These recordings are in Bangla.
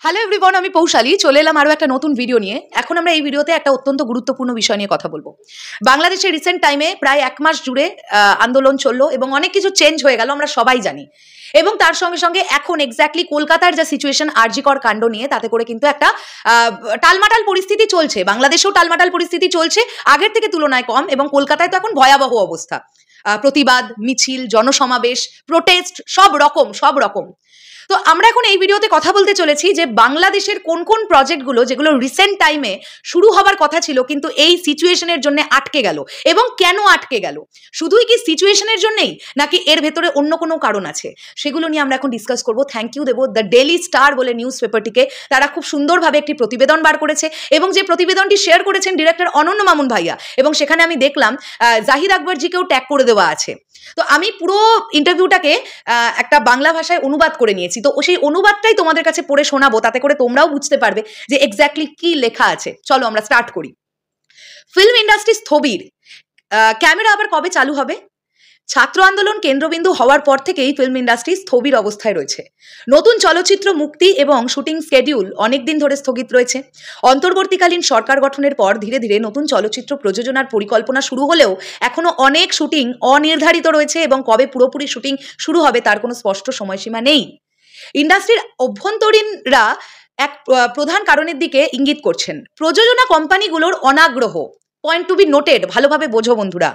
হ্যালো এভরিওয়ান, আমি পৌশালী চলে এলাম আরও একটা নতুন ভিডিও নিয়ে। এখন আমরা এই ভিডিওতে একটা অত্যন্ত গুরুত্বপূর্ণ বিষয় নিয়ে কথা বলবো। বাংলাদেশের রিসেন্ট টাইমে প্রায় 1 মাস জুড়ে আন্দোলন চললো এবং অনেক কিছু চেঞ্জ হয়ে গেল, আমরা সবাই জানি। এবং তার সঙ্গে সঙ্গে এখন এক্স্যাক্টলি কলকাতার যা সিচুয়েশন আরজিকর কাণ্ড নিয়ে, তাতে করে কিন্তু একটা টালমাটাল পরিস্থিতি চলছে। বাংলাদেশেও টালমাটাল পরিস্থিতি চলছে, আগের থেকে তুলনায় কম, এবং কলকাতায় তো এখন ভয়াবহ অবস্থা। প্রতিবাদ মিছিল, জনসমাবেশ, প্রোটেস্ট, সব রকম। তো আমরা এখন এই ভিডিওতে কথা বলতে চলেছি যে বাংলাদেশের কোন কোন প্রজেক্টগুলো যেগুলো রিসেন্ট টাইমে শুরু হবার কথা ছিল কিন্তু এই সিচুয়েশনের জন্য আটকে গেল, এবং কেন আটকে গেল। শুধুই কি সিচুয়েশনের জন্যই, নাকি এর ভেতরে অন্য কোনো কারণ আছে, সেগুলো নিয়ে আমরা এখন ডিসকাস করব। থ্যাংক ইউ দেব দ্য ডেইলি স্টার বলে নিউজ পেপারটিকে। তারা খুব সুন্দরভাবে একটি প্রতিবেদন বার করেছে, এবং যে প্রতিবেদনটি শেয়ার করেছেন ডিরেক্টর অনন্য মামুন ভাইয়া, এবং সেখানে আমি দেখলাম জাহিদ আকবরজিকেও ট্যাগ করে দেওয়া আছে। তো আমি পুরো ইন্টারভিউটাকে একটা বাংলা ভাষায় অনুবাদ করে নিয়েছি, তো সেই অনুবাদটাই তোমাদের কাছে পড়ে শোনাবো, তাতে করে তোমরাও বুঝতে পারবে যে এক্স্যাক্টলি কি লেখা আছে। চলো আমরা স্টার্ট করি। ফিল্ম ইন্ডাস্ট্রি স্থবির, ক্যামেরা আবার কবে চালু হবে? ছাত্র আন্দোলন কেন্দ্রবিন্দু হওয়ার পর থেকেই ফিল্ম ইন্ডাস্ট্রি স্থবির অবস্থায় রয়েছে। নতুন চলচ্চিত্র মুক্তি এবং শুটিং স্কেডিউল অনেকদিন ধরে স্থগিত রয়েছে। অন্তর্বর্তীকালীন সরকার গঠনের পর ধীরে ধীরে নতুন চলচ্চিত্র প্রযোজনার পরিকল্পনা শুরু হলেও এখনো অনেক শুটিং অনির্ধারিত রয়েছে, এবং কবে পুরোপুরি শুটিং শুরু হবে তার কোনো স্পষ্ট সময়সীমা নেই। ইন্ডাস্ট্রির অভ্যন্তরীণরা এক প্রধান কারণের দিকে ইঙ্গিত করছেন, প্রযোজনা কোম্পানিগুলোর অনাগ্রহ। পয়েন্ট টু বি নোটেড, ভালোভাবে বোঝো বন্ধুরা।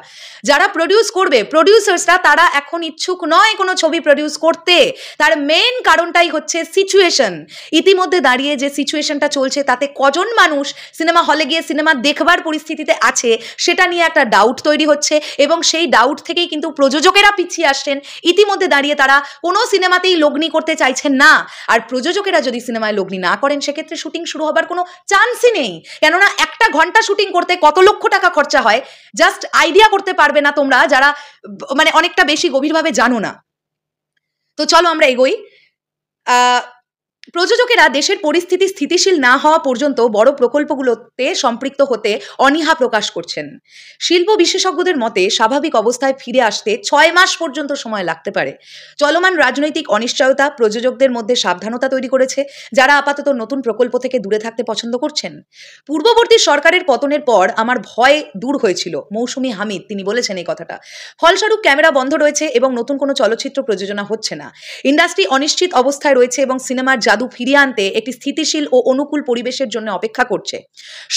যারা প্রডিউস করবে, প্রডিউসার্সরা, তারা এখন ইচ্ছুক নয় কোনো ছবি প্রডিউস করতে। তার মেন কারণটাই হচ্ছে সিচুয়েশন। ইতিমধ্যে দাঁড়িয়ে যে সিচুয়েশনটা চলছে, তাতে কজন মানুষ সিনেমা হলে গিয়ে সিনেমা দেখবার পরিস্থিতিতে আছে সেটা নিয়ে একটা ডাউট তৈরি হচ্ছে, এবং সেই ডাউট থেকেই কিন্তু প্রযোজকেরা পিছিয়ে আসছেন। ইতিমধ্যে দাঁড়িয়ে তারা কোনো সিনেমাতেই লগ্নি করতে চাইছেন না, আর প্রযোজকেরা যদি সিনেমায় লগ্নি না করেন সেক্ষেত্রে শুটিং শুরু হবার কোনো চান্সই নেই। কেননা 1 ঘন্টা শুটিং করতে কত লক্ষ টাকা খরচা হয়, জাস্ট আইডিয়া করতে পারবে না তোমরা যারা মানে অনেকটা বেশি গভীরভাবে জানো না। তো চলো আমরা এগোই। প্রযোজকেরা দেশের পরিস্থিতি স্থিতিশীল না হওয়া পর্যন্ত বড় প্রকল্পগুলোতে সম্পৃক্ত হতে অনীহা প্রকাশ করছেন। শিল্প বিশেষজ্ঞদের মতে স্বাভাবিক অবস্থায় ফিরে আসতে 6 মাস পর্যন্ত সময় লাগতে পারে। চলমান রাজনৈতিক অনিশ্চয়তা প্রযোজকদের মধ্যে সাবধানতা তৈরি করেছে, যারা আপাতত নতুন প্রকল্প থেকে দূরে থাকতে পছন্দ করছেন। পূর্ববর্তী সরকারের পতনের পর আমার ভয় দূর হয়েছিল, মৌসুমী হামিদ তিনি বলেছেন এই কথাটা। ফলস্বরূপ ক্যামেরা বন্ধ রয়েছে এবং নতুন কোনো চলচ্চিত্র প্রযোজনা হচ্ছে না। ইন্ডাস্ট্রি অনিশ্চিত অবস্থায় রয়েছে এবং সিনেমার জাদু ফিরিয়ে আনতে একটি স্থিতিশীল ও অনুকূল পরিবেশের জন্য অপেক্ষা করছে।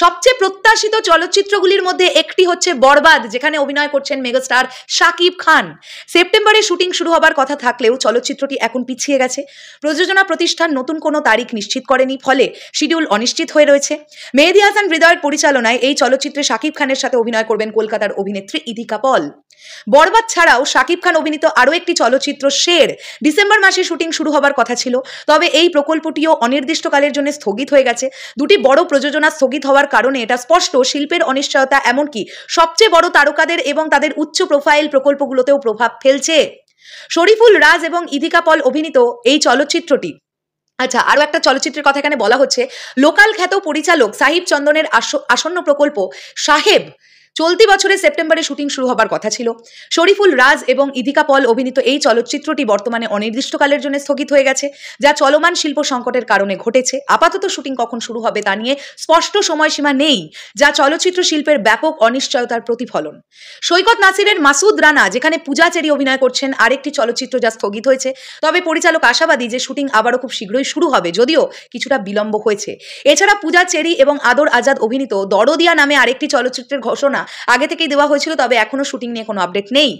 সবচেয়ে প্রত্যাশিত চলচ্চিত্রগুলির মধ্যে একটি হচ্ছে বরবাদ, যেখানে অভিনয় করছেন মেগাস্টার শাকিব খান। সেপ্টেম্বরে শুটিং শুরু হবার কথা থাকলেও চলচ্চিত্রটি এখন পিছিয়ে গেছে। প্রযোজনা প্রতিষ্ঠান নতুন কোনো তারিখ নিশ্চিত করেনি, ফলে শিডিউল অনিশ্চিত হয়ে রয়েছে। মেহেদী হাসান হৃদয়ের পরিচালনায় এই চলচ্চিত্রে শাকিব খানের সাথে অভিনয় করবেন কলকাতার অভিনেত্রী ইদিকা পল। বরবাদ ছাড়াও শাকিব খান অভিনীত আরও একটি চলচ্চিত্র শের ডিসেম্বর মাসে শুটিং শুরু হবার কথা ছিল, তবে এই প্রকল্পটিও অনির্দিষ্টকালের জন্য স্থগিত হয়ে গেছে। দুটি বড় প্রযোজনা স্থগিত হওয়ার কারণে এটা স্পষ্ট শিল্পের অনিশ্চয়তা এমনকি সবচেয়ে বড় তারকাদের এবং তাদের উচ্চ প্রোফাইল প্রকল্পগুলোতেও প্রভাব ফেলছে। শরীফুল রাজ এবং ইদিকা পল অভিনীত এই চলচ্চিত্রটি, আচ্ছা আরও একটা চলচ্চিত্রের কথা এখানে বলা হচ্ছে, লোকাল খ্যাত পরিচালক সাহিব চন্দনের আসন্ন প্রকল্প সাহেব চলতি বছরে সেপ্টেম্বরে শুটিং শুরু হবার কথা ছিল। শরীফুল রাজ এবং ইদিকা পল অভিনীত এই চলচ্চিত্রটি বর্তমানে অনির্দিষ্টকালের জন্য স্থগিত হয়ে গেছে, যা চলমান শিল্প সংকটের কারণে ঘটেছে। আপাতত শুটিং কখন শুরু হবে তা নিয়ে স্পষ্ট সময়সীমা নেই, যা চলচ্চিত্র শিল্পের ব্যাপক অনিশ্চয়তার প্রতিফলন। সৈকত নাসিরের মাসুদ রানা, যেখানে পূজা চেরি অভিনয় করছেন, আরেকটি চলচ্চিত্র যা স্থগিত হয়েছে, তবে পরিচালক আশাবাদী যে শুটিং আবারও খুব শীঘ্রই শুরু হবে, যদিও কিছুটা বিলম্ব হয়েছে। এছাড়া পূজা চেরি এবং আদর আজাদ অভিনীত দরদিয়া নামে আরেকটি চলচ্চিত্রের ঘোষণা আগে থেকেই দেওয়া হয়েছিল, তবে এখনো শুটিং নিয়ে কোনো আপডেট নেই।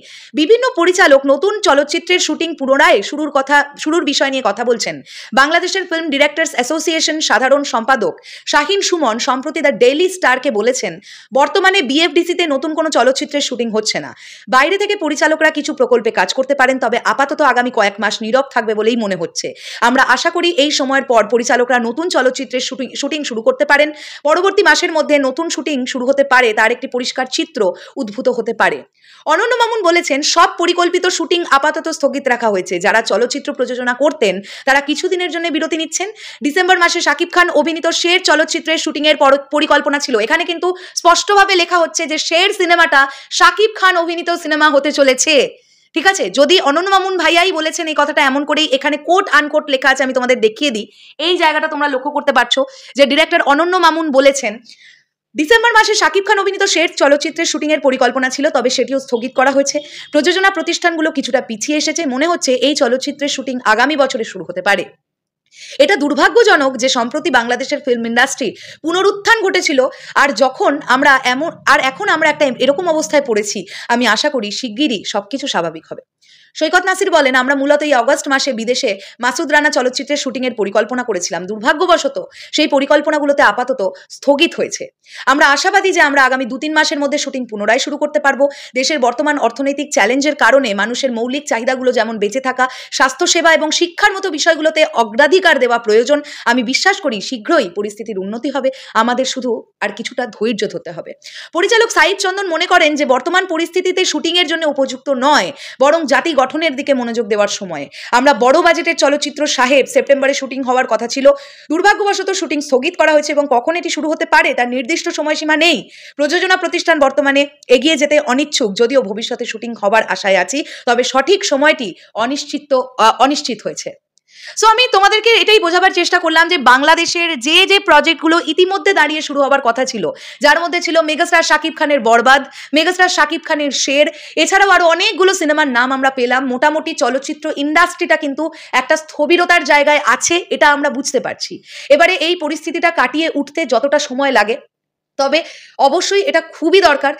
বিভিন্ন পরিচালক নতুন চলচ্চিত্রের শুটিং পুনরায় শুরুর বিষয় নিয়ে কথা বলছেন। বাংলাদেশের ফিল্ম ডিরেক্টরস অ্যাসোসিয়েশন সাধারণ সম্পাদক শাহিন সুমন সম্প্রতি দ্য ডেইলি স্টারকে বলেছেন, বর্তমানে বিএফডিসিতে নতুন কোনো চলচ্চিত্রের শুটিং হচ্ছে না। বাইরে থেকে পরিচালকরা কিছু প্রকল্পে কাজ করতে পারেন, তবে আপাতত আগামী কয়েক মাস নীরব থাকবে বলেই মনে হচ্ছে। আমরা আশা করি এই সময়ের পর পরিচালকরা নতুন চলচ্চিত্রের শুটিং শুরু করতে পারেন। পরবর্তী মাসের মধ্যে নতুন শুটিং শুরু হতে পারে, তার একটি পরিষ্কার চিত্র উদ্ভূত হতে পারে। অনন্য মামুন বলেছেন, সব পরিকল্পিত শুটিং আপাতত স্থগিত রাখা হয়েছে। যারা চলচ্চিত্র প্রযোজনা করতেন তারা কিছুদিনের জন্য বিরতি নিচ্ছেন। ডিসেম্বর মাসে শাকিব খান অভিনীত শের চলচ্চিত্রের শুটিং এর পরিকল্পনা ছিল। এখানে কিন্তু স্পষ্টভাবে লেখা হচ্ছে যে শের সিনেমাটা শাকিব খান অভিনীত সিনেমা হতে চলেছে। ঠিক আছে, যদি অনন্য মামুন ভাইয়াই বলেছেন এই কথাটা, এমন করেই এখানে কোট আনকোট লেখা আছে, আমি তোমাদের দেখিয়ে দিই। এই জায়গাটা তোমরা লক্ষ্য করতে পারছো যে ডিরেক্টর অনন্য মামুন বলেছেন, ডিসেম্বর মাসে শাকিব খান অভিনীত শের চলচ্চিত্রের শুটিং এর পরিকল্পনা ছিল, তবে সেটিও স্থগিত করা হয়েছে। প্রযোজনা প্রতিষ্ঠানগুলো কিছুটা পিছিয়ে এসেছে, মনে হচ্ছে এই চলচ্চিত্রের শুটিং আগামী বছরে শুরু হতে পারে। এটা দুর্ভাগ্যজনক যে সম্প্রতি বাংলাদেশের ফিল্ম ইন্ডাস্ট্রি পুনরুত্থান ঘটেছিল, আর এখন আমরা একটা এরকম অবস্থায় পড়েছি। আমি আশা করি শিগগিরই সবকিছু স্বাভাবিক হবে। সৈকত নাসির বলেন, আমরা মূলত এই অগস্ট মাসে বিদেশে মাসুদ রানা চলচ্চিত্রের শুটিং এর পরিকল্পনা করেছিলাম। দুর্ভাগ্যবশত সেই পরিকল্পনাগুলোতে আপাতত স্থগিত হয়েছে। আমরা আশাবাদী যে আমরা আগামী 2-3 মাসের মধ্যে শুটিং পুনরায় শুরু করতে পারবো। দেশের বর্তমান অর্থনৈতিক চ্যালেঞ্জের কারণে মানুষের মৌলিক চাহিদাগুলো যেমন বেঁচে থাকা, স্বাস্থ্যসেবা এবং শিক্ষার মতো বিষয়গুলোতে অগ্রাধিকার দেওয়া প্রয়োজন। আমি বিশ্বাস করি শীঘ্রই পরিস্থিতির উন্নতি হবে, আমাদের শুধু আর কিছুটা ধৈর্য ধরতে হবে। পরিচালক সাইদ চন্দন মনে করেন যে বর্তমান পরিস্থিতিতে শুটিং এর জন্য উপযুক্ত নয়, বরং জাতি গঠনের দিকে মনোযোগ দেওয়ার সময়। আমরা বড় বাজেটের চলচ্চিত্র সাহেব সেপ্টেম্বরে শুটিং হওয়ার কথা ছিল, দুর্ভাগ্যবশত শুটিং স্থগিত করা হয়েছে এবং কখন এটি শুরু হতে পারে তার নির্দিষ্ট সময়সীমা নেই। প্রযোজনা প্রতিষ্ঠান বর্তমানে এগিয়ে যেতে অনিচ্ছুক, যদিও ভবিষ্যতে শুটিং হবার আশায় আছি, তবে সঠিক সময়টি অনিশ্চিত হয়েছে। সো আমি তোমাদেরকে এটাই বোঝাবার চেষ্টা করলাম যে বাংলাদেশের যে প্রজেক্টগুলো ইতিমধ্যে দাঁড়িয়ে শুরু হবার কথা ছিল, যার মধ্যে ছিল মেগাস্টার শাকিব খানের বরবাদ, মেগাস্টার শাকিব খানের শের, এছাড়াও আরো অনেকগুলো সিনেমার নাম আমরা পেলাম। মোটামুটি চলচ্চিত্র ইন্ডাস্ট্রিটা কিন্তু একটা স্থবিরতার জায়গায় আছে, এটা আমরা বুঝতে পারছি। এবারে এই পরিস্থিতিটা কাটিয়ে উঠতে যতটা সময় লাগে, তবে অবশ্যই এটা খুবই দরকার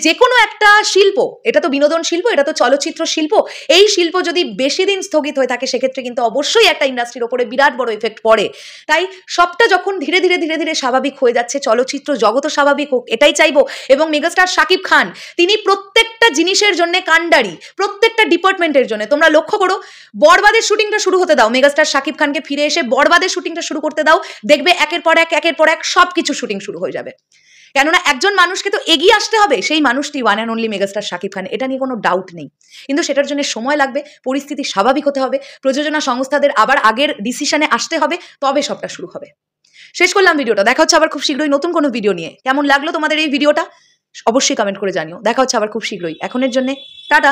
যে কোনো একটা শিল্প, এটা তো বিনোদন শিল্প, এটা তো চলচ্চিত্র শিল্প, এই শিল্প যদি বেশি দিন স্থগিত হয়ে থাকে সেক্ষেত্রে কিন্তু অবশ্যই একটা ইন্ডাস্ট্রির ওপরে বিরাট বড় এফেক্ট পড়ে। তাই সবটা যখন ধীরে ধীরে স্বাভাবিক হয়ে যাচ্ছে, চলচ্চিত্র জগৎও স্বাভাবিক হোক, এটাই চাইবো। এবং মেগাস্টার শাকিব খান তিনি প্রত্যেকটা জিনিসের জন্য কাণ্ডারি, প্রত্যেকটা ডিপার্টমেন্টের জন্য। তোমরা লক্ষ্য করো, বরবাদের শুটিংটা শুরু হতে দাও, মেগাস্টার শাকিব খানকে ফিরে এসে বরবাদের শুটিংটা শুরু করতে দাও, দেখবে একের পর এক সবকিছু শুটিং শুরু হয়ে যাবে। কেননা একজন মানুষকে তো এগিয়ে আসতে হবে, সেই মানুষটি one and only megastar Shakib Khan, এটা নিয়ে কোনো ডাউট নেই। কিন্তু সেটার জন্য সময় লাগবে, পরিস্থিতি স্বাভাবিক হতে হবে, প্রযোজনা সংস্থাদের আবার আগের ডিসিশনে আসতে হবে, তবে সবটা শুরু হবে। শেষ করলাম ভিডিওটা, দেখা হচ্ছে আবার খুব শীঘ্রই নতুন কোনো ভিডিও নিয়ে। কেমন লাগলো তোমাদের এই ভিডিওটা অবশ্যই কমেন্ট করে জানিও। দেখা হচ্ছে আবার খুব শীঘ্রই, এখনের জন্য টাটা।